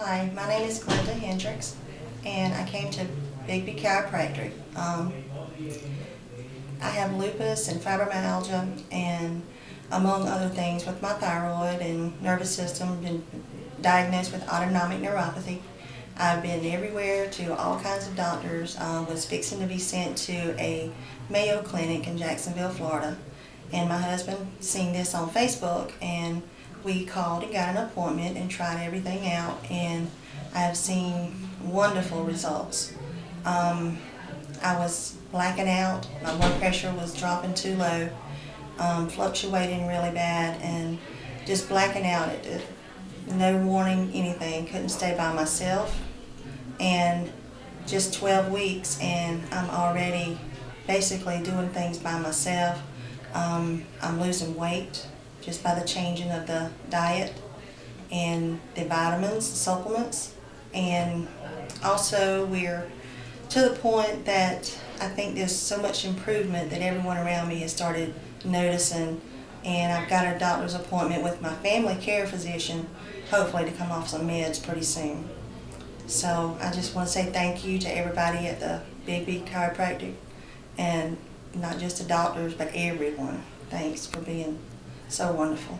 Hi, my name is Glenda Hendricks, and I came to Bigby Chiropractic. I have lupus and fibromyalgia, and among other things with my thyroid and nervous system, been diagnosed with autonomic neuropathy. I've been everywhere to all kinds of doctors. Was fixing to be sent to a Mayo Clinic in Jacksonville, Florida, and my husband seen this on Facebook, and we called and got an appointment and tried everything out, and I've seen wonderful results. I was blacking out, my blood pressure was dropping too low, fluctuating really bad, and just blacking out. No warning, anything, couldn't stay by myself, and just 12 weeks and I'm already basically doing things by myself. I'm losing weight just by the changing of the diet and the vitamins, supplements, and also we're to the point that I think there's so much improvement that everyone around me has started noticing, and I've got a doctor's appointment with my family care physician, hopefully to come off some meds pretty soon. So I just want to say thank you to everybody at the Bigby Chiropractic, and not just the doctors, but everyone. Thanks for being so wonderful.